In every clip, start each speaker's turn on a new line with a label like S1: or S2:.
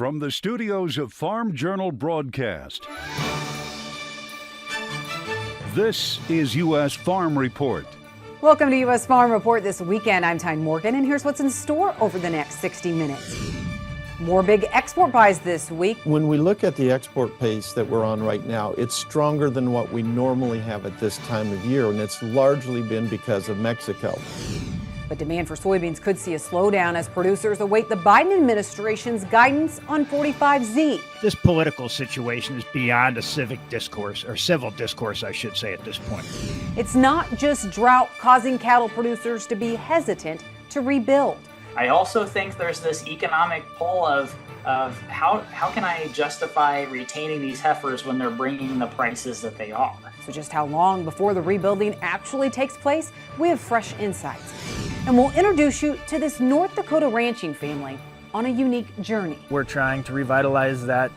S1: From the studios of Farm Journal Broadcast, this is U.S. Farm Report.
S2: Welcome to U.S. Farm Report this weekend. I'm Tyne Morgan, and here's what's in store over the next 60 minutes. More big export buys this week.
S3: When we look at the export pace that we're on right now, it's stronger than what we normally have at this time of year, and it's largely been because of Mexico.
S2: But demand for soybeans could see a slowdown as producers await the Biden administration's guidance on 45Z.
S4: This political situation is beyond a civic discourse, or civil discourse, I should say, at this point.
S2: It's not just drought causing cattle producers to be hesitant to rebuild.
S5: I also think there's this economic pull of how can I justify retaining these heifers when they're bringing the prices that they are.
S2: So just how long before the rebuilding actually takes place? We have fresh insights. And we'll introduce you to this North Dakota ranching family on a unique journey.
S4: We're trying to revitalize that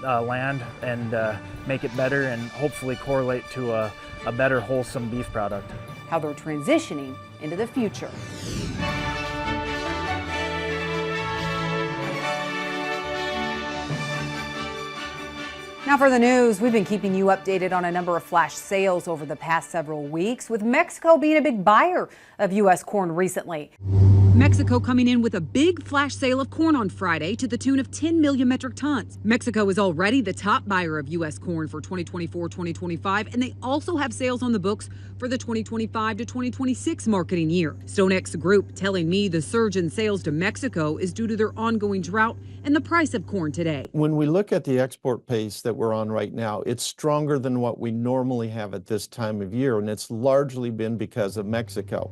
S4: land and make it better and hopefully correlate to a better wholesome beef product.
S2: How they're transitioning into the future. Now for the news, we've been keeping you updated on a number of flash sales over the past several weeks, with Mexico being a big buyer of U.S. corn recently. Mexico coming in with a big flash sale of corn on Friday to the tune of 10 million metric tons. Mexico is already the top buyer of U.S. corn for 2024-2025, and they also have sales on the books for the 2025 to 2026 marketing year. StoneX Group telling me the surge in sales to Mexico is due to their ongoing drought and the price of corn today.
S3: When we look at the export pace that we're on right now, it's stronger than what we normally have at this time of year, and it's largely been because of Mexico.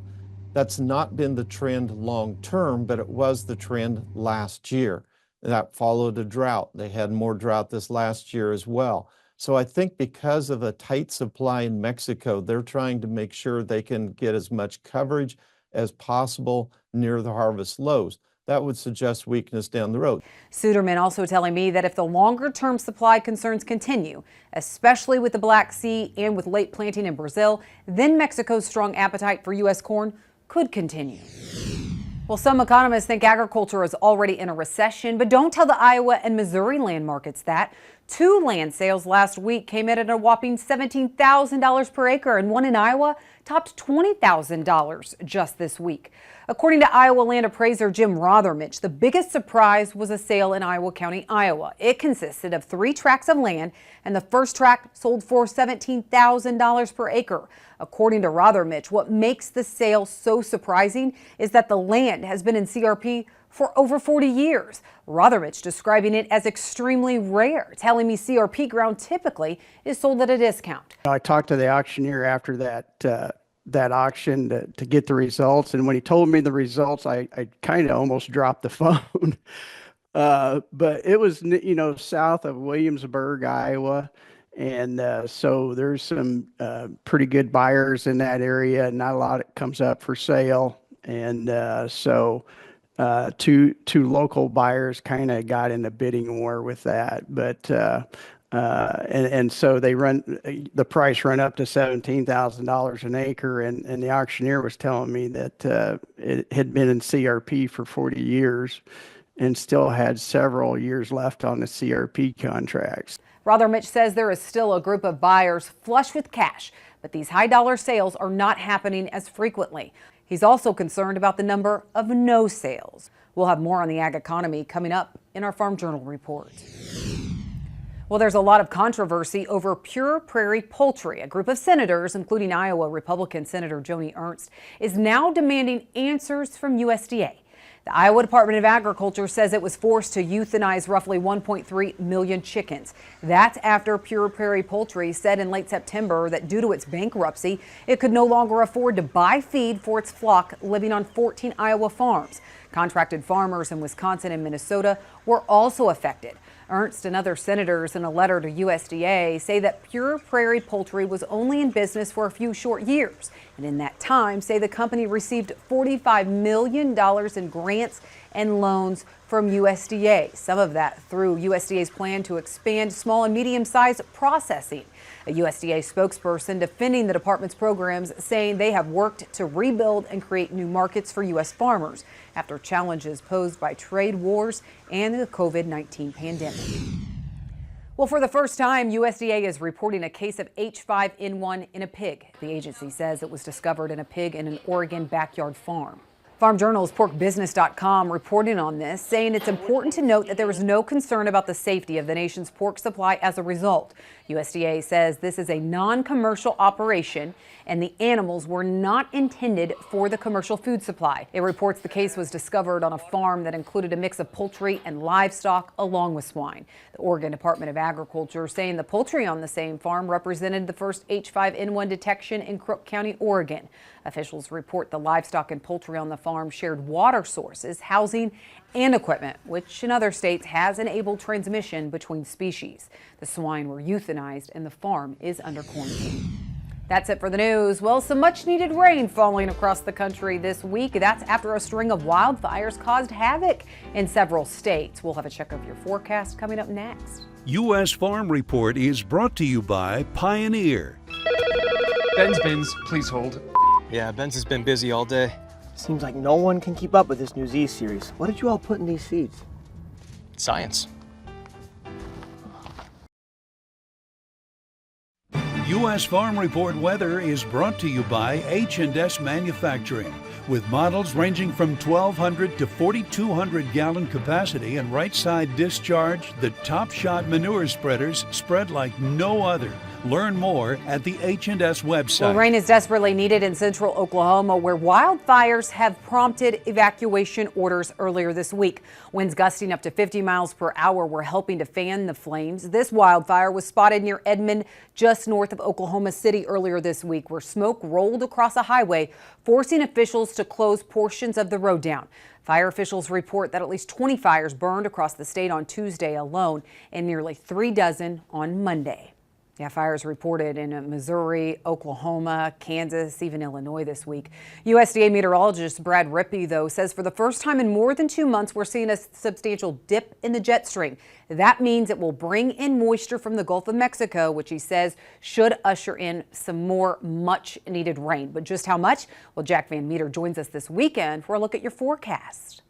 S3: That's not been the trend long term, but it was the trend last year. That followed a drought. They had more drought this last year as well. So I think because of a tight supply in Mexico, they're trying to make sure they can get as much coverage as possible near the harvest lows. That would suggest weakness down the road.
S2: Suderman also telling me that if the longer-term supply concerns continue, especially with the Black Sea and with late planting in Brazil, then Mexico's strong appetite for U.S. corn could continue. Well, some economists think agriculture is already in a recession, but don't tell the Iowa and Missouri land markets that. Two land sales last week came in at a whopping $17,000 per acre, and one in Iowa topped $20,000 just this week. According to Iowa land appraiser Jim Rothermich, the biggest surprise was a sale in Iowa County, Iowa. It consisted of 3 tracts of land, and the first tract sold for $17,000 per acre. According to Rothermich, what makes the sale so surprising is that the land has been in CRP for over 40 years. Rothermich describing it as extremely rare, telling me CRP ground typically is sold at a discount.
S6: I talked to the auctioneer after that auction to get the results, and when he told me the results, I kind of almost dropped the phone. But it was, south of Williamsburg, Iowa, and so there's some pretty good buyers in that area. Not a lot comes up for sale, and so two local buyers kind of got in a bidding war with that, but and so the price run up to $17,000 an acre, and the auctioneer was telling me that it had been in CRP for 40 years and still had several years left on the CRP contracts.
S2: Rothermich says there is still a group of buyers flush with cash, but these high dollar sales are not happening as frequently. He's also concerned about the number of no sales. We'll have more on the ag economy coming up in our Farm Journal report. Well, there's a lot of controversy over Pure Prairie Poultry. A group of senators, including Iowa Republican Senator Joni Ernst, is now demanding answers from USDA. The Iowa Department of Agriculture says it was forced to euthanize roughly 1.3 million chickens. That's after Pure Prairie Poultry said in late September that due to its bankruptcy, it could no longer afford to buy feed for its flock living on 14 Iowa farms. Contracted farmers in Wisconsin and Minnesota were also affected. Ernst and other senators in a letter to USDA say that Pure Prairie Poultry was only in business for a few short years. And in that time, say the company received $45 million in grants and loans from USDA, some of that through USDA's plan to expand small and medium-sized processing. A USDA spokesperson defending the department's programs, saying they have worked to rebuild and create new markets for U.S. farmers after challenges posed by trade wars and the COVID-19 pandemic. Well, for the first time, USDA is reporting a case of H5N1 in a pig. The agency says it was discovered in a pig in an Oregon backyard farm. Farm Journal's PorkBusiness.com reporting on this, saying it's important to note that there is no concern about the safety of the nation's pork supply as a result. USDA says this is a non-commercial operation and the animals were not intended for the commercial food supply. It reports the case was discovered on a farm that included a mix of poultry and livestock along with swine. The Oregon Department of Agriculture saying the poultry on the same farm represented the first H5N1 detection in Crook County, Oregon. Officials report the livestock and poultry on the farm shared water sources, housing, and equipment, which in other states has enabled transmission between species. The swine were euthanized and the farm is under quarantine. That's it for the news. Well, some much needed rain falling across the country this week. That's after a string of wildfires caused havoc in several states. We'll have a check of your forecast coming up next.
S1: U.S. Farm Report is brought to you by Pioneer.
S7: Ben's bins, please hold.
S8: Yeah, Ben's has been busy all day.
S9: Seems like no one can keep up with this new Z series. What did you all put in these seeds?
S8: Science.
S1: U.S. Farm Report weather is brought to you by H&S Manufacturing. With models ranging from 1,200 to 4,200 gallon capacity and right side discharge, the Top Shot manure spreaders spread like no other. Learn more at the H&S website.
S2: Well, rain is desperately needed in central Oklahoma, where wildfires have prompted evacuation orders earlier this week. Winds gusting up to 50 miles per hour were helping to fan the flames. This wildfire was spotted near Edmond, just north of Oklahoma City earlier this week, where smoke rolled across a highway, forcing officials to close portions of the road down. Fire officials report that at least 20 fires burned across the state on Tuesday alone and nearly 3 dozen on Monday. Yeah, fires reported in Missouri, Oklahoma, Kansas, even Illinois this week. USDA meteorologist Brad Rippey, though, says for the first time in more than 2 months, we're seeing a substantial dip in the jet stream. That means it will bring in moisture from the Gulf of Mexico, which he says should usher in some more much-needed rain. But just how much? Well, Jack Van Meter joins us this weekend for a look at your forecast.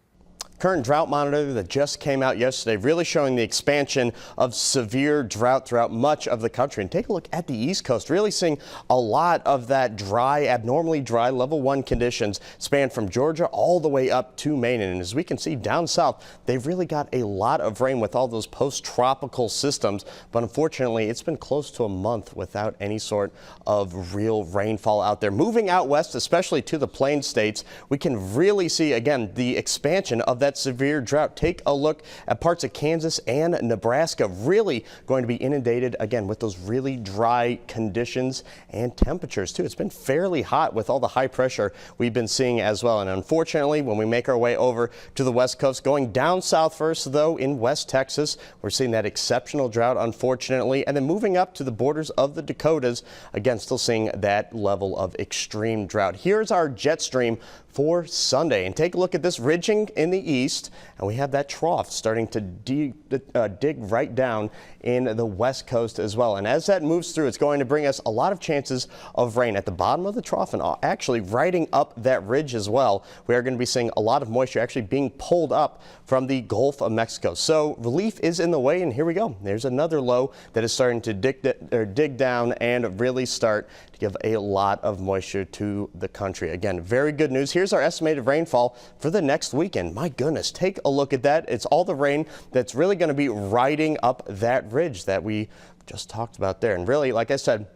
S10: Current drought monitor that just came out yesterday really showing the expansion of severe drought throughout much of the country. And take a look at the East Coast, really seeing a lot of that dry, abnormally dry level 1 conditions span from Georgia all the way up to Maine. And as we can see down south, they've really got a lot of rain with all those post-tropical systems. But unfortunately, it's been close to a month without any sort of real rainfall out there. Moving out west, especially to the plain states, we can really see again the expansion of that severe drought. Take a look at parts of Kansas and Nebraska, really going to be inundated again with those really dry conditions and temperatures too. It's been fairly hot with all the high pressure we've been seeing as well. And unfortunately, when we make our way over to the West Coast, going down south first though in West Texas, we're seeing that exceptional drought unfortunately, and then moving up to the borders of the Dakotas, again still seeing that level of extreme drought. Here's our jet stream for Sunday, and take a look at this ridging in the east, and we have that trough starting to dig right down in the West Coast as well. And as that moves through, it's going to bring us a lot of chances of rain at the bottom of the trough and actually riding up that ridge as well. We are going to be seeing a lot of moisture actually being pulled up from the Gulf of Mexico. So relief is in the way, and here we go. There's another low that is starting to dig down and really start to give a lot of moisture to the country. Again, very good news. Here's our estimated rainfall for the next weekend. My goodness, take a look at that. It's all the rain that's really going to be riding up that ridge that we just talked about there. And really, like I said,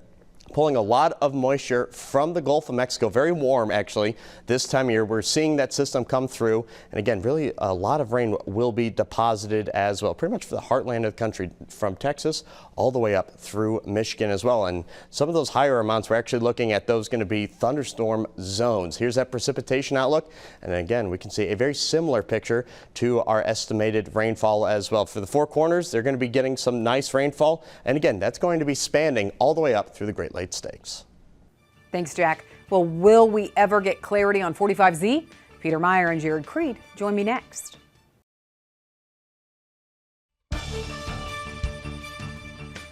S10: pulling a lot of moisture from the Gulf of Mexico. Very warm, actually, this time of year. We're seeing that system come through. And again, really a lot of rain will be deposited as well, pretty much for the heartland of the country, from Texas all the way up through Michigan as well. And some of those higher amounts, we're actually looking at those going to be thunderstorm zones. Here's that precipitation outlook. And then again, we can see a very similar picture to our estimated rainfall as well. For the Four Corners, they're going to be getting some nice rainfall. And again, that's going to be spanning all the way up through the Great Lakes Stakes.
S2: Thanks, Jack. Well, will we ever get clarity on 45Z? Peter Meyer and Jared Creed join me next.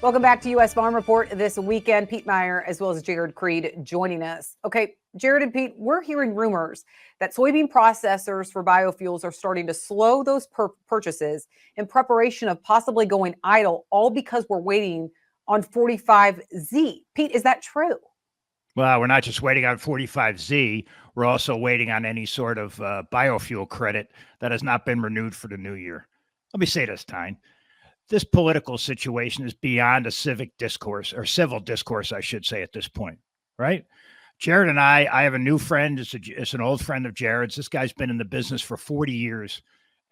S2: Welcome back to U.S. Farm Report this weekend. Pete Meyer as well as Jared Creed joining us. Okay, Jared and Pete, we're hearing rumors that soybean processors for biofuels are starting to slow those purchases in preparation of possibly going idle, all because we're waiting on 45Z. Pete, is that true?
S11: Well, we're not just waiting on 45Z. We're also waiting on any sort of biofuel credit that has not been renewed for the new year. Let me say this, Tyne. This political situation is beyond a civic discourse, or civil discourse, I should say, at this point, right? Jared and I have a new friend. It's an old friend of Jared's. This guy's been in the business for 40 years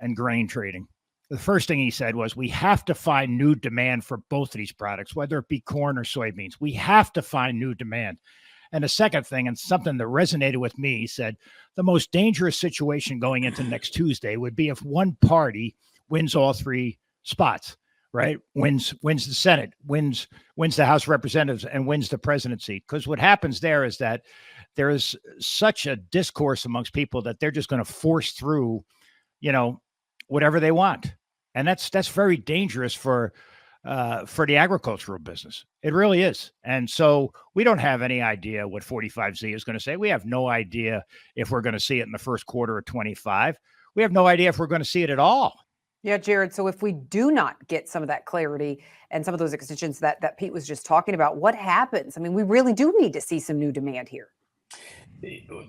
S11: and grain trading. The first thing he said was, we have to find new demand for both of these products, whether it be corn or soybeans. We have to find new demand. And the second thing, and something that resonated with me, he said, the most dangerous situation going into next Tuesday would be if one party wins all three spots, right? Wins the Senate, wins the House of Representatives, and wins the presidency. Because what happens there is that there is such a discourse amongst people that they're just going to force through, whatever they want. And that's very dangerous for the agricultural business. It really is. And so we don't have any idea what 45Z is going to say. We have no idea if we're going to see it in the first quarter of 25. We have no idea if we're going to see it at all.
S2: Yeah, Jared. So if we do not get some of that clarity and some of those extensions that Pete was just talking about, what happens? I mean, we really do need to see some new demand here.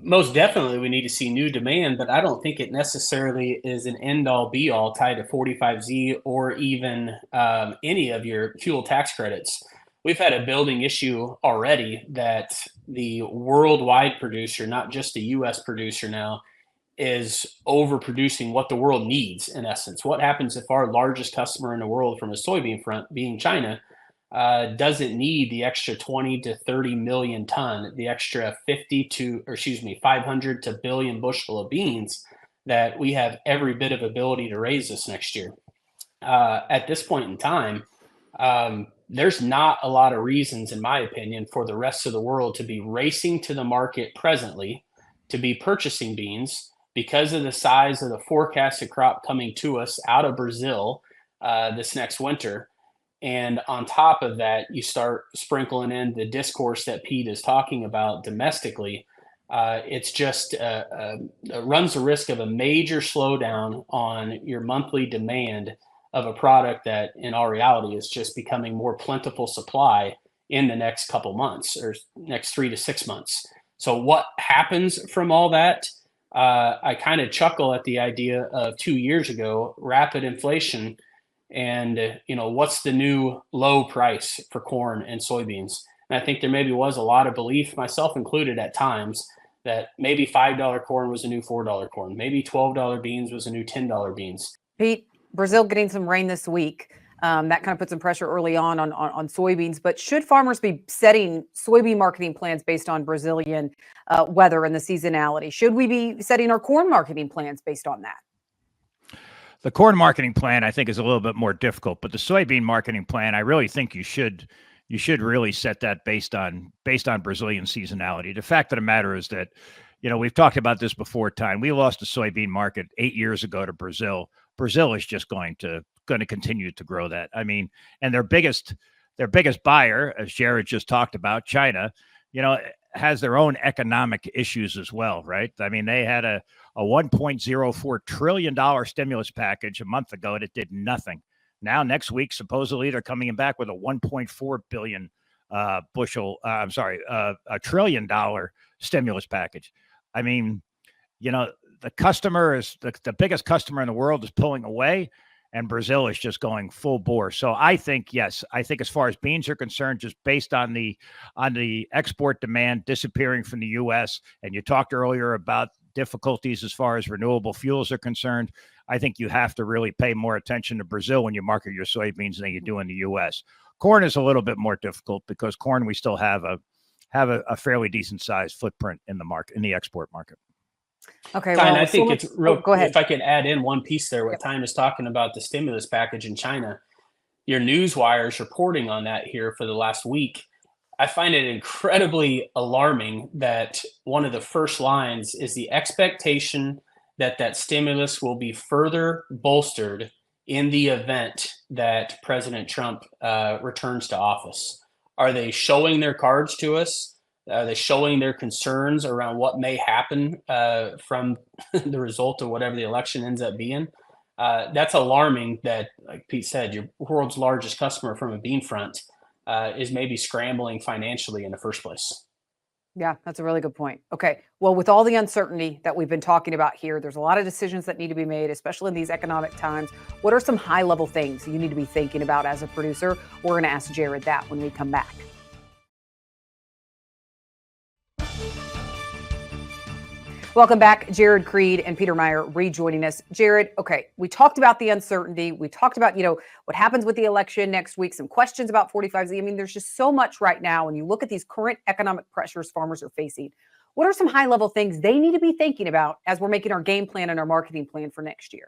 S12: Most definitely we need to see new demand, but I don't think it necessarily is an end-all be-all tied to 45Z or even any of your fuel tax credits. We've had a building issue already that the worldwide producer, not just a U.S. producer now, is overproducing what the world needs, in essence. What happens if our largest customer in the world from a soybean front, being China, doesn't need the extra 20 to 30 million ton, the extra 500 to billion bushel of beans that we have every bit of ability to raise this next year? At this point in time, there's not a lot of reasons, in my opinion, for the rest of the world to be racing to the market presently to be purchasing beans because of the size of the forecasted crop coming to us out of Brazil this next winter. And on top of that, you start sprinkling in the discourse that Pete is talking about domestically. It's just runs the risk of a major slowdown on your monthly demand of a product that in all reality is just becoming more plentiful supply in the next couple months or next 3 to 6 months. So what happens from all that? I kind of chuckle at the idea of 2 years ago, rapid inflation. And, what's the new low price for corn and soybeans? And I think there maybe was a lot of belief, myself included at times, that maybe $5 corn was a new $4 corn. Maybe $12 beans was a new $10 beans.
S2: Pete, Brazil getting some rain this week. That kind of put some pressure early on soybeans. But should farmers be setting soybean marketing plans based on Brazilian weather and the seasonality? Should we be setting our corn marketing plans based on that?
S11: The corn marketing plan, I think, is a little bit more difficult, but the soybean marketing plan, I really think you should really set that based on Brazilian seasonality. The fact of the matter is that, we've talked about this before, Tyne. We lost the soybean market 8 years ago to Brazil. Brazil is just going to continue to grow that. I mean, and their biggest buyer, as Jared just talked about, China, has their own economic issues as well, right? I mean, they had a $1.04 trillion stimulus package a month ago that did nothing. Now, next week, supposedly they're coming back with a $1.4 billion a $1 trillion stimulus package. I mean, the customer is the biggest customer in the world is pulling away. and Brazil is just going full bore. So I think, yes, I think as far as beans are concerned, just based on the export demand disappearing from the U.S., and you talked earlier about difficulties as far as renewable fuels are concerned, I think you have to really pay more attention to Brazil when you market your soybeans than you do in the U.S. Corn is a little bit more difficult because corn, we still have a fairly decent sized footprint in the market, in the export market.
S2: Okay,
S12: Tyne, I think it's real.
S2: Go ahead.
S12: If I could add in one piece there, what Tyne was talking about the stimulus package in China, your news wires reporting on that here for the last week. I find it incredibly alarming that one of the first lines is the expectation that that stimulus will be further bolstered in the event that President Trump returns to office. Are they showing their cards to us? Are they showing their concerns around what may happen from the result of whatever the election ends up being? That's alarming that, like Pete said, your world's largest customer from a bean front is maybe scrambling financially in the first place.
S2: Yeah, that's a really good point. Okay, well, with all the uncertainty that we've been talking about here, there's a lot of decisions that need to be made, especially in these economic times. What are some high-level things you need to be thinking about as a producer? We're going to ask Jared that when we come back. Welcome back. Jared Creed and Peter Meyer rejoining us. Jared, okay, we talked about the uncertainty. We talked about, what happens with the election next week, some questions about 45Z. I mean, there's just so much right now. When you look at these current economic pressures farmers are facing, what are some high-level things they need to be thinking about as we're making our game plan and our marketing plan for next year?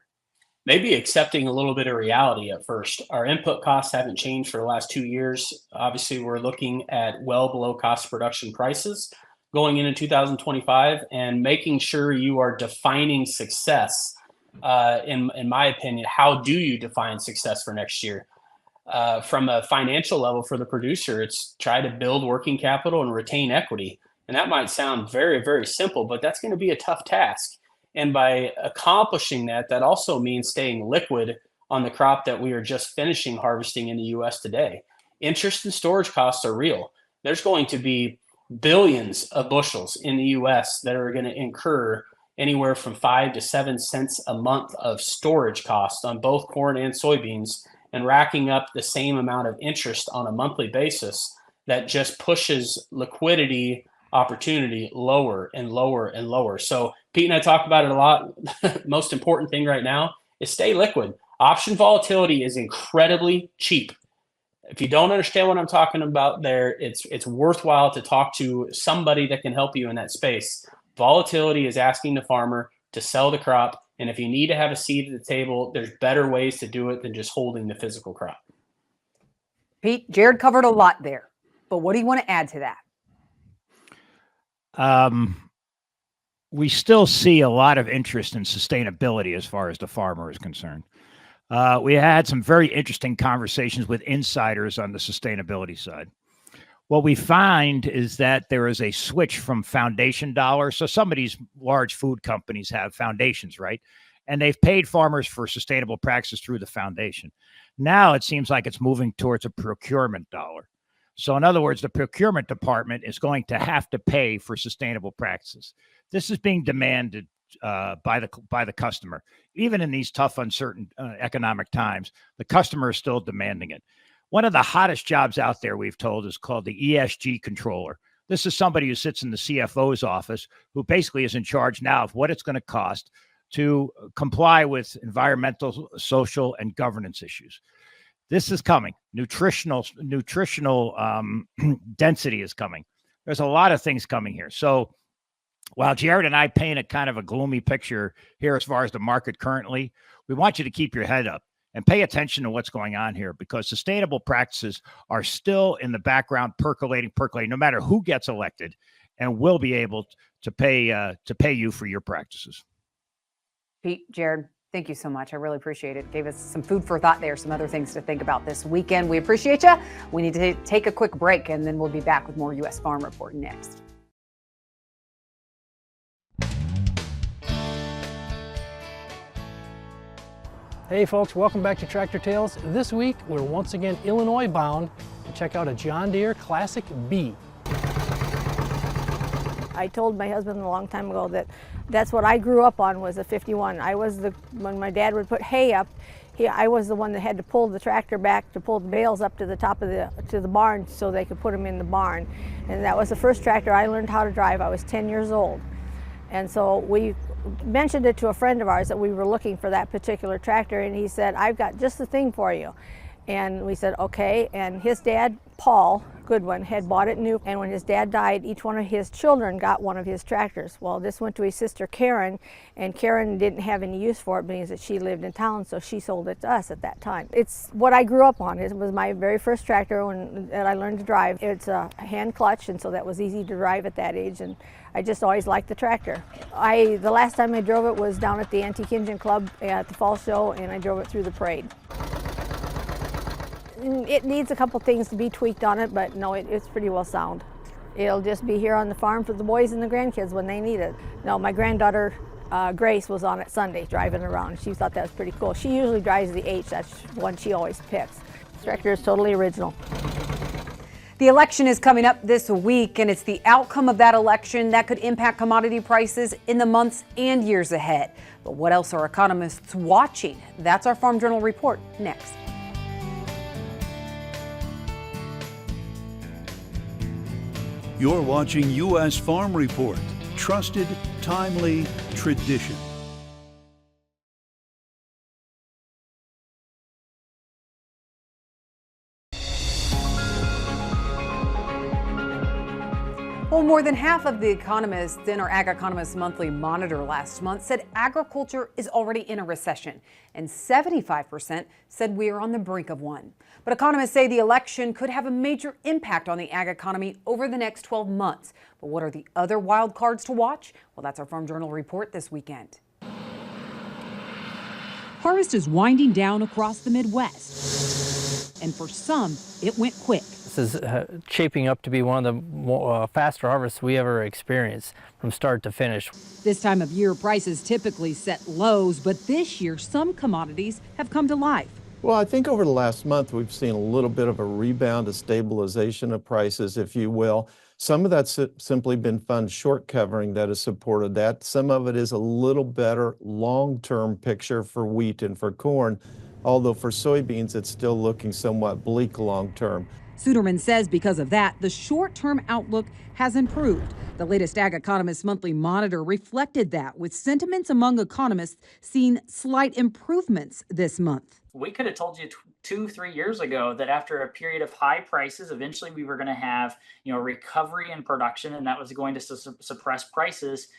S12: Maybe accepting a little bit of reality at first. Our input costs haven't changed for the last 2 years. Obviously, we're looking at well below cost production prices going into 2025, and making sure you are defining success. In my opinion, how do you define success for next year? From a financial level for the producer, it's try to build working capital and retain equity. And that might sound very, very simple, but that's going to be a tough task. And by accomplishing that, that also means staying liquid on the crop that we are just finishing harvesting in the U.S. today. Interest and storage costs are real. There's going to be billions of bushels in the U.S. that are going to incur anywhere from 5 to 7 cents a month of storage costs on both corn and soybeans, and racking up the same amount of interest on a monthly basis that just pushes liquidity opportunity lower and lower and lower. So Pete and I talk about it a lot. Most important thing right now is stay liquid. Option volatility is incredibly cheap. If you don't understand what I'm talking about there, it's worthwhile to talk to somebody that can help you in that space. Volatility is asking the farmer to sell the crop. And if you need to have a seat at the table, there's better ways to do it than just holding the physical crop.
S2: Pete, Jared covered a lot there, but what do you want to add to that?
S11: We still see a lot of interest in sustainability as far as the farmer is concerned. We had some very interesting conversations with insiders on the sustainability side. What we find is that there is a switch from foundation dollars. So some of these large food companies have foundations, right? And they've paid farmers for sustainable practices through the foundation. Now it seems like it's moving towards a procurement dollar. So in other words, the procurement department is going to have to pay for sustainable practices. This is being demanded by the customer. Even in these tough, uncertain economic times, the customer is still demanding it. One of the hottest jobs out there, we've told, is called the ESG controller. This is somebody who sits in the CFO's office, who basically is in charge now of what it's going to cost to comply with environmental, social, and governance issues. This is coming. Nutritional density is coming. There's a lot of things coming here. So while Jared and I paint a kind of a gloomy picture here as far as the market currently, we want you to keep your head up and pay attention to what's going on here, because sustainable practices are still in the background, percolating, no matter who gets elected, and will be able to pay you for your practices.
S2: Pete, Jared, thank you so much. I really appreciate it. Gave us some food for thought there, some other things to think about this weekend. We appreciate you. We need to take a quick break, and then we'll be back with more U.S. Farm Report next.
S13: Hey folks, welcome back to Tractor Tales. This week, we're once again Illinois bound to check out a John Deere Classic B.
S14: I told my husband a long time ago that that's what I grew up on, was a 51. When my dad would put hay up, I was the one that had to pull the tractor back to pull the bales up to the top of the barn so they could put them in the barn. And that was the first tractor I learned how to drive. I was 10 years old. And so we mentioned it to a friend of ours that we were looking for that particular tractor, and he said, "I've got just the thing for you." And we said, okay. And his dad, Paul Goodwin, had bought it new. And when his dad died, each one of his children got one of his tractors. Well, this went to his sister Karen, and Karen didn't have any use for it because she lived in town, so she sold it to us at that time. It's what I grew up on. It was my very first tractor that I learned to drive. It's a hand clutch, and so that was easy to drive at that age. And I just always liked the tractor. The last time I drove it was down at the Antique Engine Club at the fall show, and I drove it through the parade. It needs a couple things to be tweaked on it, but no, it's pretty well sound. It'll just be here on the farm for the boys and the grandkids when they need it. No, my granddaughter Grace was on it Sunday driving around. She thought that was pretty cool. She usually drives the H, that's one she always picks. This tractor is totally original.
S2: The election is coming up this week, and it's the outcome of that election that could impact commodity prices in the months and years ahead. But what else are economists watching? That's our Farm Journal report next.
S1: You're watching U.S. Farm Report. Trusted, timely, tradition.
S2: Well, more than half of the economists in our Ag Economist Monthly Monitor last month said agriculture is already in a recession, and 75% said we are on the brink of one. But economists say the election could have a major impact on the ag economy over the next 12 months. But what are the other wild cards to watch? Well, that's our Farm Journal report this weekend. Harvest is winding down across the Midwest, and for some, it went quick.
S15: This is shaping up to be one of the faster harvests we ever experienced from start to finish.
S2: This time of year, prices typically set lows, but this year, some commodities have come to life.
S3: Well, I think over the last month, we've seen a little bit of a rebound, a stabilization of prices, if you will. Some of that's simply been fund short covering that has supported that. Some of it is a little better long-term picture for wheat and for corn, although for soybeans, it's still looking somewhat bleak long-term.
S2: Suderman says because of that, the short-term outlook has improved. The latest Ag Economist Monthly Monitor reflected that, with sentiments among economists seeing slight improvements this month.
S5: We could have told you 2-3 years ago that after a period of high prices, eventually we were going to have, recovery in production, and that was going to suppress prices,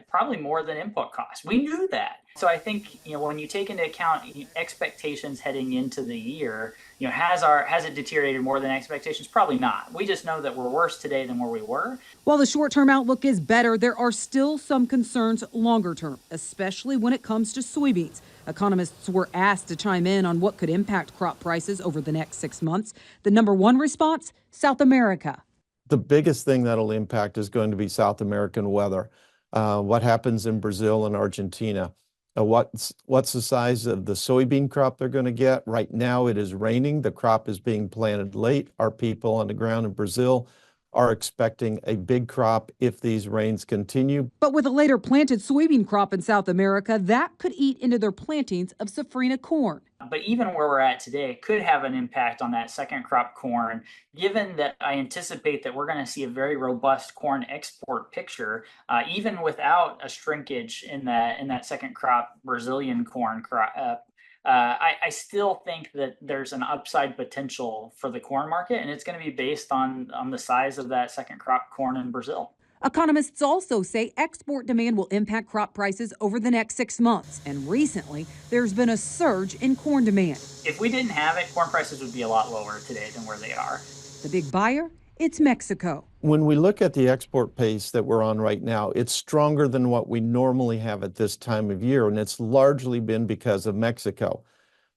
S5: probably more than input costs. We knew that. So I think, when you take into account expectations heading into the year, has it deteriorated more than expectations? Probably not. We just know that we're worse today than where we were.
S2: While the short-term outlook is better, there are still some concerns longer term, especially when it comes to soybeans. Economists were asked to chime in on what could impact crop prices over the next 6 months. The number one response, South America.
S3: The biggest thing that'll impact is going to be South American weather. What happens in Brazil and Argentina? What's the size of the soybean crop they're going to get? Right now it is raining. The crop is being planted late. Our people on the ground in Brazil are expecting a big crop if these rains continue.
S2: But with a later planted soybean crop in South America, that could eat into their plantings of safrinha corn.
S5: But even where we're at today could have an impact on that second crop corn, given that I anticipate that we're going to see a very robust corn export picture, even without a shrinkage in that second crop Brazilian corn crop. I still think that there's an upside potential for the corn market, and it's going to be based on the size of that second crop corn in Brazil.
S2: Economists also say export demand will impact crop prices over the next 6 months. And recently, there's been a surge in corn demand.
S5: If we didn't have it, corn prices would be a lot lower today than where they are.
S2: The big buyer? It's Mexico.
S3: When we look at the export pace that we're on right now, it's stronger than what we normally have at this time of year, and it's largely been because of Mexico.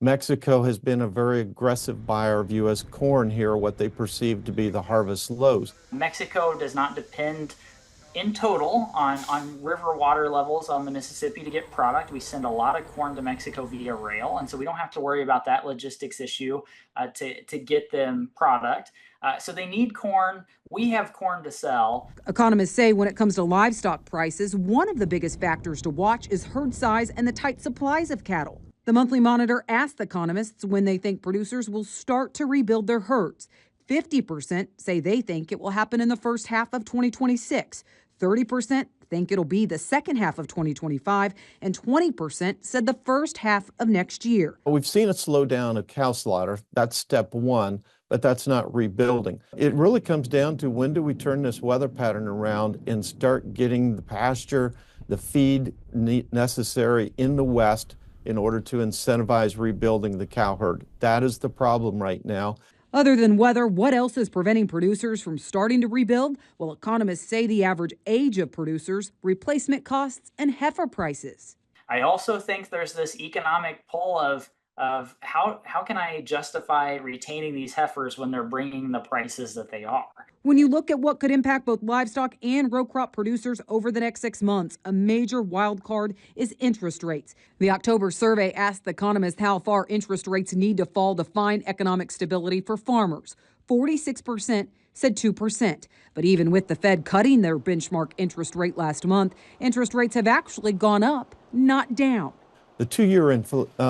S3: Mexico has been a very aggressive buyer of U.S. corn here, what they perceive to be the harvest lows.
S5: Mexico does not depend in total on river water levels on the Mississippi to get product. We send a lot of corn to Mexico via rail, and so we don't have to worry about that logistics issue to get them product. So they need corn. We have corn to sell.
S2: Economists say when it comes to livestock prices, one of the biggest factors to watch is herd size and the tight supplies of cattle. The Monthly Monitor asked economists when they think producers will start to rebuild their herds. 50% say they think it will happen in the first half of 2026. 30% think it'll be the second half of 2025, and 20% said the first half of next year.
S3: We've seen a slowdown of cow slaughter. That's step one, but that's not rebuilding. It really comes down to when do we turn this weather pattern around and start getting the pasture, the feed necessary in the West in order to incentivize rebuilding the cow herd. That is the problem right now.
S2: Other than weather, what else is preventing producers from starting to rebuild? Well, economists say the average age of producers, replacement costs, and heifer prices.
S5: I also think there's this economic pull of how can I justify retaining these heifers when they're bringing the prices that they are?
S2: When you look at what could impact both livestock and row crop producers over the next 6 months, a major wild card is interest rates. The October survey asked economists how far interest rates need to fall to find economic stability for farmers. 46% said 2%. But even with the Fed cutting their benchmark interest rate last month, interest rates have actually gone up, not down.
S3: The two-year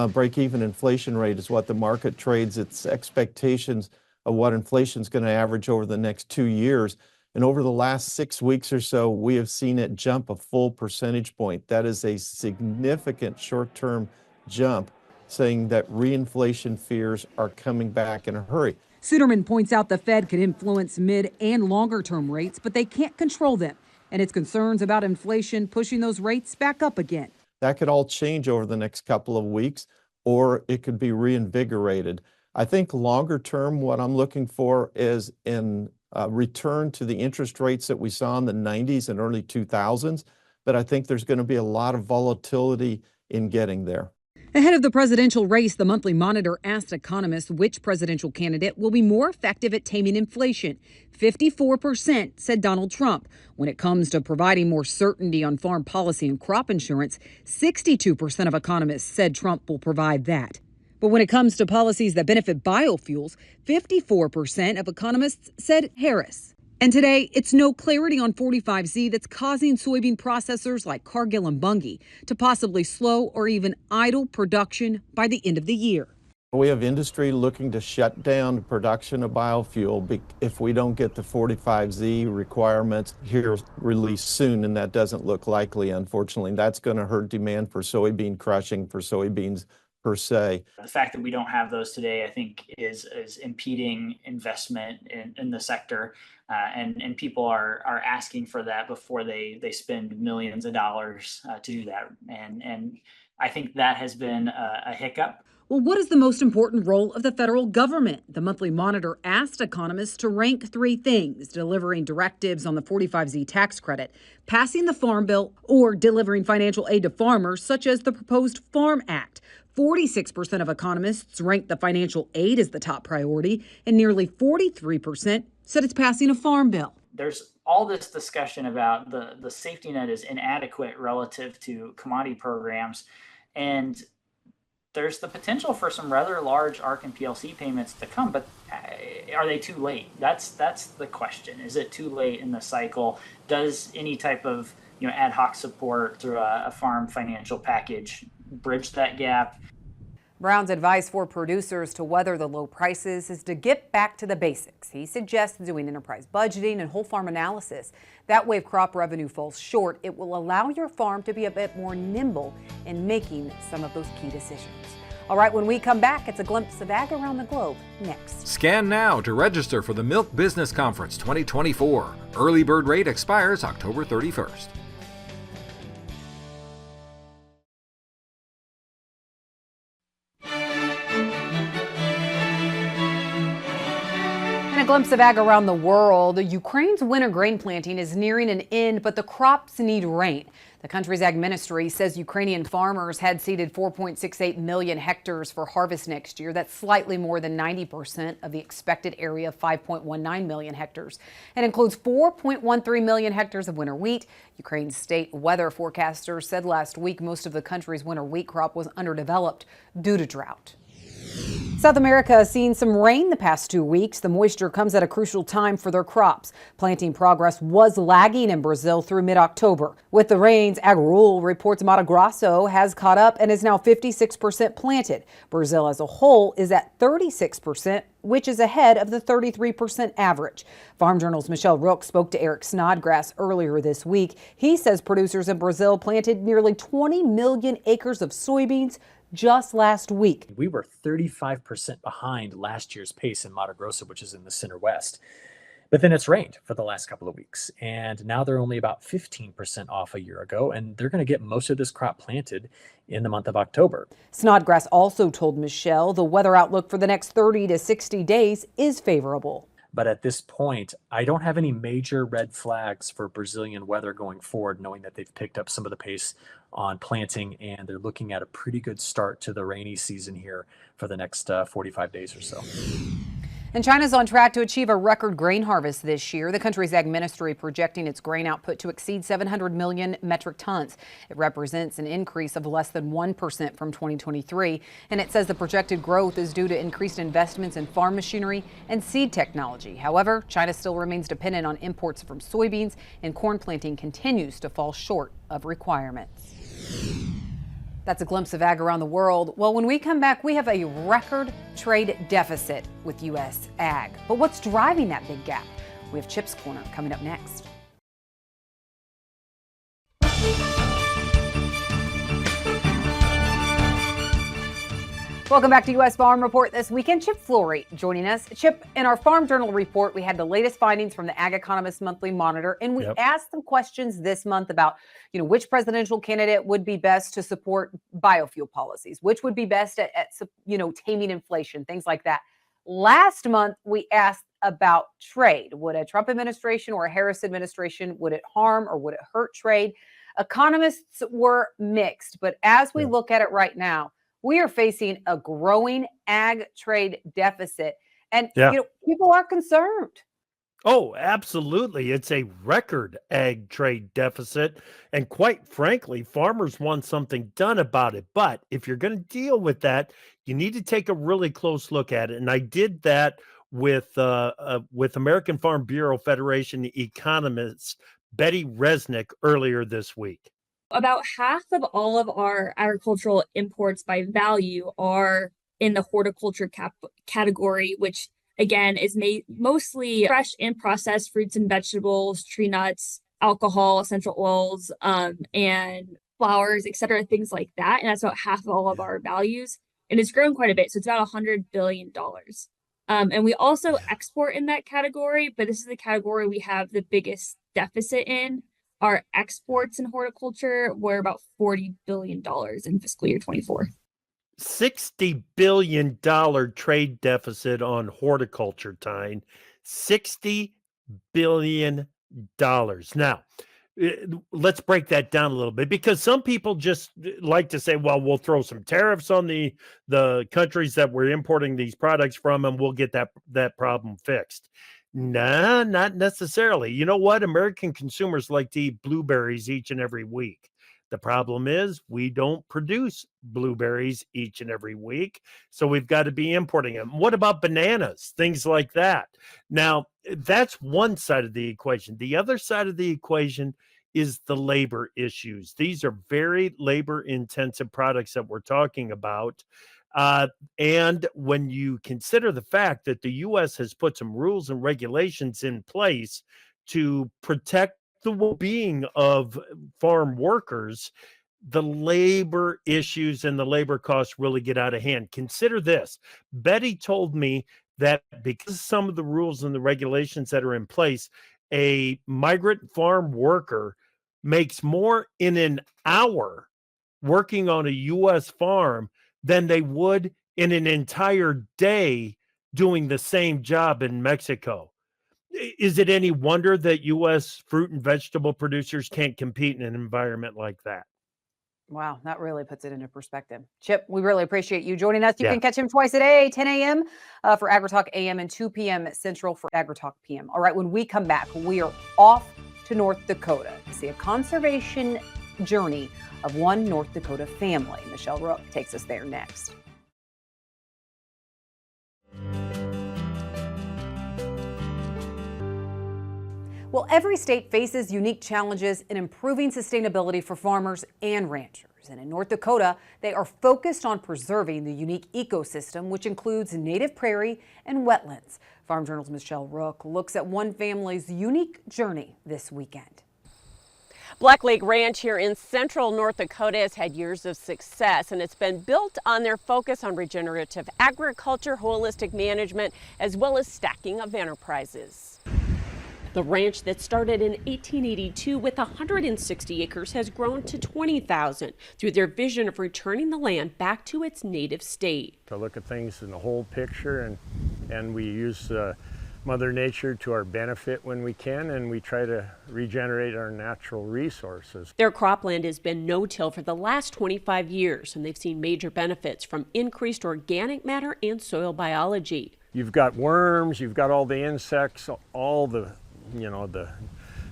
S3: break-even inflation rate is what the market trades its expectations of what inflation is going to average over the next 2 years. And over the last 6 weeks or so, we have seen it jump a full percentage point. That is a significant short-term jump, saying that reinflation fears are coming back in a hurry.
S2: Suderman points out the Fed can influence mid and longer-term rates, but they can't control them. And it's concerns about inflation pushing those rates back up again.
S3: That could all change over the next couple of weeks, or it could be reinvigorated. I think longer term, what I'm looking for is in return to the interest rates that we saw in the 90s and early 2000s, but I think there's going to be a lot of volatility in getting there.
S2: Ahead of the presidential race, the Monthly Monitor asked economists which presidential candidate will be more effective at taming inflation. 54% said Donald Trump. When it comes to providing more certainty on farm policy and crop insurance, 62% of economists said Trump will provide that. But when it comes to policies that benefit biofuels, 54% of economists said Harris. And today, it's no clarity on 45Z that's causing soybean processors like Cargill and Bunge to possibly slow or even idle production by the end of the year.
S3: We have industry looking to shut down production of biofuel if we don't get the 45Z requirements here released soon, and that doesn't look likely, unfortunately. That's going to hurt demand for soybean crushing, for soybeans per se.
S5: The fact that we don't have those today, I think, is impeding investment in the sector. And people are asking for that before they spend millions of dollars to do that. And I think that has been a hiccup.
S2: Well, what is the most important role of the federal government? The Monthly Monitor asked economists to rank 3 things: delivering directives on the 45Z tax credit, passing the Farm Bill, or delivering financial aid to farmers, such as the proposed Farm Act. 46% of economists ranked the financial aid as the top priority, and nearly 43% said it's passing a farm bill.
S5: There's all this discussion about the safety net is inadequate relative to commodity programs, and there's the potential for some rather large ARC and PLC payments to come, but are they too late? That's the question. Is it too late in the cycle? Does any type of ad hoc support through a farm financial package bridge that gap?
S2: Brown's advice for producers to weather the low prices is to get back to the basics. He suggests doing enterprise budgeting and whole farm analysis. That way, if crop revenue falls short, it will allow your farm to be a bit more nimble in making some of those key decisions. All right, when we come back, it's a glimpse of ag around the globe next.
S16: Scan now to register for the Milk Business Conference 2024. Early bird rate expires October 31st.
S2: And a glimpse of ag around the world. Ukraine's winter grain planting is nearing an end, but the crops need rain. The country's ag ministry says Ukrainian farmers had seeded 4.68 million hectares for harvest next year. That's slightly more than 90% of the expected area of 5.19 million hectares. It includes 4.13 million hectares of winter wheat. Ukraine's state weather forecasters said last week most of the country's winter wheat crop was underdeveloped due to drought. South America has seen some rain the past 2 weeks. The moisture comes at a crucial time for their crops. Planting progress was lagging in Brazil through mid-October. With the rains, AgRule reports Mato Grosso has caught up and is now 56% planted. Brazil as a whole is at 36%, which is ahead of the 33% average. Farm Journal's Michelle Rook spoke to Eric Snodgrass earlier this week. He says producers in Brazil planted nearly 20 million acres of soybeans just last week.
S17: We were 35% behind last year's pace in Mato Grosso, which is in the center west. But then it's rained for the last couple of weeks, and now they're only about 15% off a year ago, and they're going to get most of this crop planted in the month of October.
S2: Snodgrass also told Michelle the weather outlook for the next 30 to 60 days is favorable.
S17: But at this point, I don't have any major red flags for Brazilian weather going forward, knowing that they've picked up some of the pace on planting, and they're looking at a pretty good start to the rainy season here for the next 45 days or so.
S2: And China's on track to achieve a record grain harvest this year. The country's ag ministry projecting its grain output to exceed 700 million metric tons. It represents an increase of less than 1% from 2023. And it says the projected growth is due to increased investments in farm machinery and seed technology. However, China still remains dependent on imports from soybeans, and corn planting continues to fall short of requirements. That's a glimpse of ag around the world. Well, when we come back, we have a record trade deficit with U.S. ag. But what's driving that big gap? We have Chip's Corner coming up next. Welcome back to U.S. Farm Report this weekend. Chip Flory joining us. Chip, in our Farm Journal report, we had the latest findings from the Ag Economist Monthly Monitor, and we asked some questions this month about, which presidential candidate would be best to support biofuel policies, which would be best at taming inflation, things like that. Last month, we asked about trade. Would a Trump administration or a Harris administration, would it harm or would it hurt trade? Economists were mixed, but as we look at it right now, we are facing a growing ag trade deficit, and people are concerned.
S11: Oh, absolutely. It's a record ag trade deficit. And quite frankly, farmers want something done about it. But if you're going to deal with that, you need to take a really close look at it. And I did that with American Farm Bureau Federation economist Betty Resnick earlier this week.
S18: About half of all of our agricultural imports by value are in the horticulture category, which again is mostly fresh and processed fruits and vegetables, tree nuts, alcohol, essential oils, and flowers, etc., things like that. And that's about half of all of our values. And it's grown quite a bit. So it's about $100 billion. And we also export in that category, but this is the category we have the biggest deficit in. Our exports in horticulture were about $40 billion in fiscal year 24.
S11: $60 billion trade deficit on horticulture, Tyne. $60 billion. Now, let's break that down a little bit, because some people just like to say, well, we'll throw some tariffs on the countries that we're importing these products from, and we'll get that problem fixed. Nah, not necessarily. You know what? American consumers like to eat blueberries each and every week. The problem is we don't produce blueberries each and every week, so we've got to be importing them. What about bananas? Things like that. Now, that's one side of the equation. The other side of the equation is the labor issues. These are very labor-intensive products that we're talking about. And when you consider the fact that the U.S. has put some rules and regulations in place to protect the well-being of farm workers, the labor issues and the labor costs really get out of hand. Consider this. Betty told me that because of some of the rules and the regulations that are in place, a migrant farm worker makes more in an hour working on a U.S. farm than they would in an entire day doing the same job in Mexico. Is it any wonder that U.S. fruit and vegetable producers can't compete in an environment like that?
S2: Wow, that really puts it into perspective. Chip, we really appreciate you joining us. You can catch him twice a day, 10 a.m. For AgriTalk AM and 2 p.m. Central for AgriTalk PM. All right, when we come back, we are off to North Dakota to see a conservation journey of one North Dakota family. Michelle Rook takes us there next. Well, every state faces unique challenges in improving sustainability for farmers and ranchers. And in North Dakota, they are focused on preserving the unique ecosystem, which includes native prairie and wetlands. Farm Journal's Michelle Rook looks at one family's unique journey this weekend.
S19: Black Lake Ranch here in central North Dakota has had years of success, and it's been built on their focus on regenerative agriculture, holistic management, as well as stacking of enterprises. The ranch that started in 1882 with 160 acres has grown to 20,000 through their vision of returning the land back to its native state.
S20: To look at things in the whole picture, and we use Mother Nature to our benefit when we can, and we try to regenerate our natural resources.
S19: Their cropland has been no-till for the last 25 years, and they've seen major benefits from increased organic matter and soil biology.
S20: You've got worms, you've got all the insects, all the the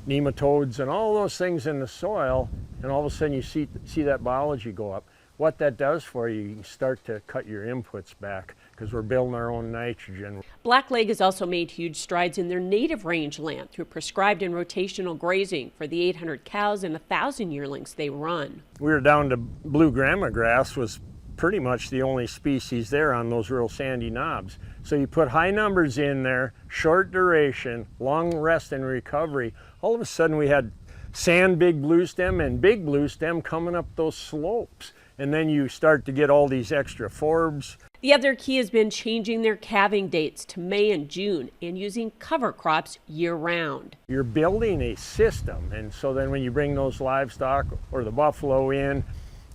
S20: nematodes and all those things in the soil, and all of a sudden you see that biology go up. What that does for you, you can start to cut your inputs back because we're building our own nitrogen.
S19: Black Lake has also made huge strides in their native range land through prescribed and rotational grazing for the 800 cows and 1,000 yearlings they run.
S20: We were down to blue grama grass was pretty much the only species there on those real sandy knobs. So you put high numbers in there, short duration, long rest and recovery. All of a sudden we had sand big blue stem and big blue stem coming up those slopes. And then you start to get all these extra forbs.
S19: The other key has been changing their calving dates to May and June and using cover crops year-round.
S20: You're building a system, and so then when you bring those livestock or the buffalo in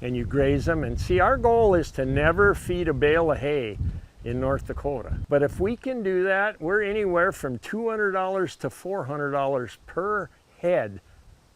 S20: and you graze them, and see, our goal is to never feed a bale of hay in North Dakota. But if we can do that, we're anywhere from $200 to $400 per head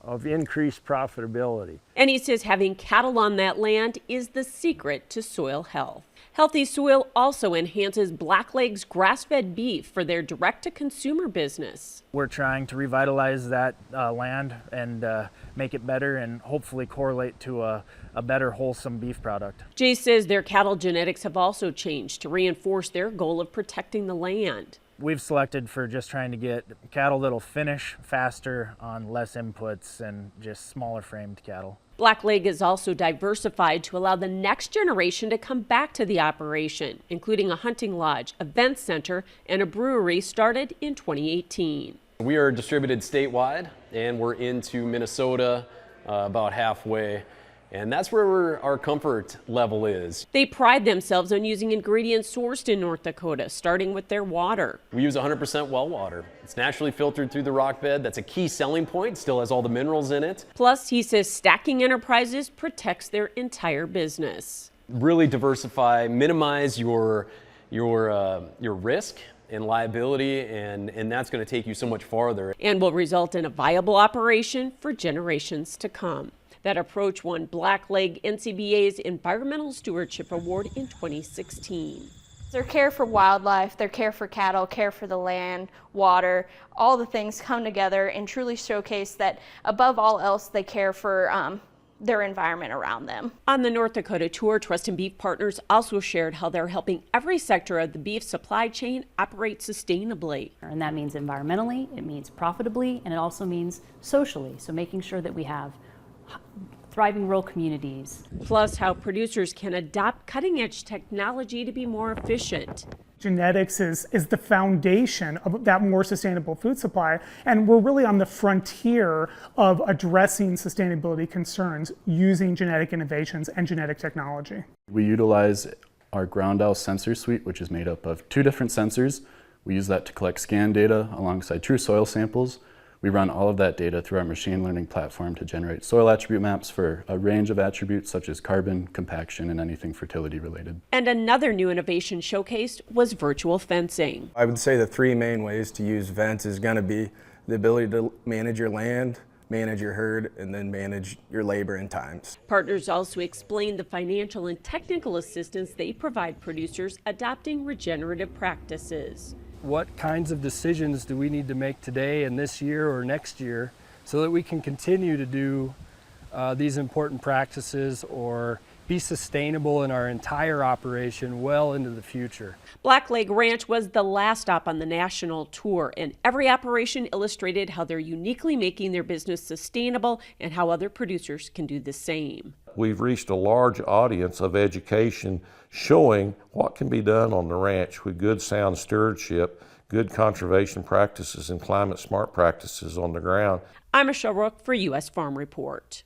S20: of increased profitability.
S19: And he says having cattle on that land is the secret to soil health. Healthy soil also enhances Black Lake's grass-fed beef for their direct-to-consumer business.
S4: We're trying to revitalize that land and make it better and hopefully correlate to a better wholesome beef product.
S19: Jay says their cattle genetics have also changed to reinforce their goal of protecting the land.
S4: We've selected for just trying to get cattle that'll finish faster on less inputs and just smaller framed cattle.
S19: Black Lake is also diversified to allow the next generation to come back to the operation, including a hunting lodge, event center, and a brewery started in 2018.
S21: We are distributed statewide, and we're into Minnesota about halfway. And that's where our comfort level is.
S19: They pride themselves on using ingredients sourced in North Dakota, starting with their water.
S21: We use 100% well water. It's naturally filtered through the rock bed. That's a key selling point. Still has all the minerals in it.
S19: Plus, he says stacking enterprises protects their entire business.
S21: Really diversify, minimize your risk and liability, and that's going to take you so much farther.
S19: And will result in a viable operation for generations to come. That approach won Black Lake NCBA's Environmental Stewardship Award in 2016.
S22: Their care for wildlife, their care for cattle, care for the land, water, all the things come together and truly showcase that above all else they care for their environment around them.
S19: On the North Dakota tour, Trust and Beef Partners also shared how they're helping every sector of the beef supply chain operate sustainably.
S23: And that means environmentally, it means profitably, and it also means socially. So making sure that we have thriving rural communities.
S19: Plus how producers can adopt cutting-edge technology to be more efficient.
S24: Genetics is the foundation of that more sustainable food supply, and we're really on the frontier of addressing sustainability concerns using genetic innovations and genetic technology.
S25: We utilize our ground owl sensor suite, which is made up of 2 different sensors. We use that to collect scan data alongside true soil samples. We run all of that data through our machine learning platform to generate soil attribute maps for a range of attributes such as carbon, compaction, and anything fertility related.
S19: And another new innovation showcased was virtual fencing.
S26: I would say the 3 main ways to use vents is going to be the ability to manage your land, manage your herd, and then manage your labor and times.
S19: Partners also explained the financial and technical assistance they provide producers adopting regenerative practices.
S27: What kinds of decisions do we need to make today and this year or next year so that we can continue to do these important practices or be be sustainable in our entire operation well into the future.
S19: Black Lake Ranch was the last stop on the national tour, and every operation illustrated how they're uniquely making their business sustainable and how other producers can do the same.
S6: We've reached a large audience of education showing what can be done on the ranch with good sound stewardship, good conservation practices, and climate smart practices on the ground.
S19: I'm Michelle Rook for U.S. Farm Report.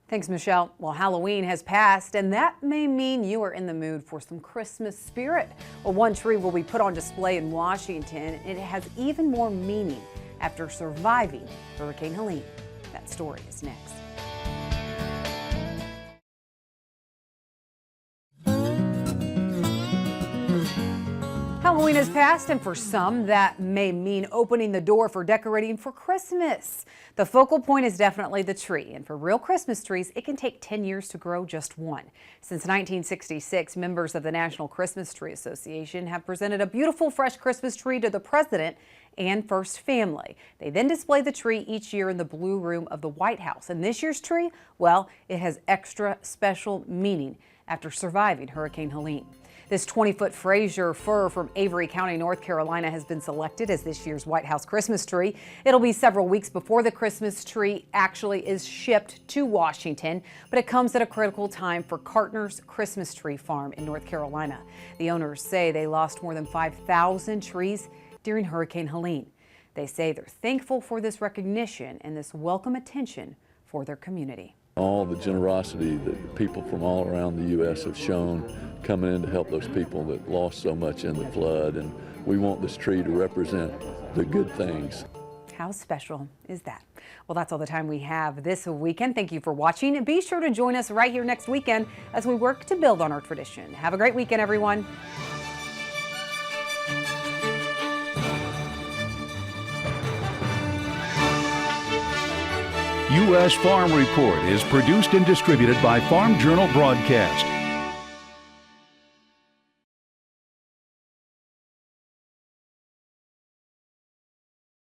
S2: Thanks, Michelle. Well, Halloween has passed, and that may mean you are in the mood for some Christmas spirit. Well, one tree will be put on display in Washington, and it has even more meaning after surviving Hurricane Helene. That story is next. Halloween has passed, and for some, that may mean opening the door for decorating for Christmas. The focal point is definitely the tree, and for real Christmas trees, it can take 10 years to grow just one. Since 1966, members of the National Christmas Tree Association have presented a beautiful fresh Christmas tree to the president and first family. They then display the tree each year in the Blue Room of the White House. And this year's tree, well, it has extra special meaning after surviving Hurricane Helene. This 20-foot Fraser fir from Avery County, North Carolina has been selected as this year's White House Christmas tree. It'll be several weeks before the Christmas tree actually is shipped to Washington, but it comes at a critical time for Cartner's Christmas Tree Farm in North Carolina. The owners say they lost more than 5,000 trees during Hurricane Helene. They say they're thankful for this recognition and this welcome attention for their community.
S7: All the generosity that people from all around the U.S. have shown coming in to help those people that lost so much in the flood, and we want this tree to represent the good things.
S2: How special is that? Well, that's all the time we have this weekend. Thank you for watching, and be sure to join us right here next weekend as we work to build on our tradition. Have a great weekend, everyone.
S1: U.S. Farm Report is produced and distributed by Farm Journal Broadcast.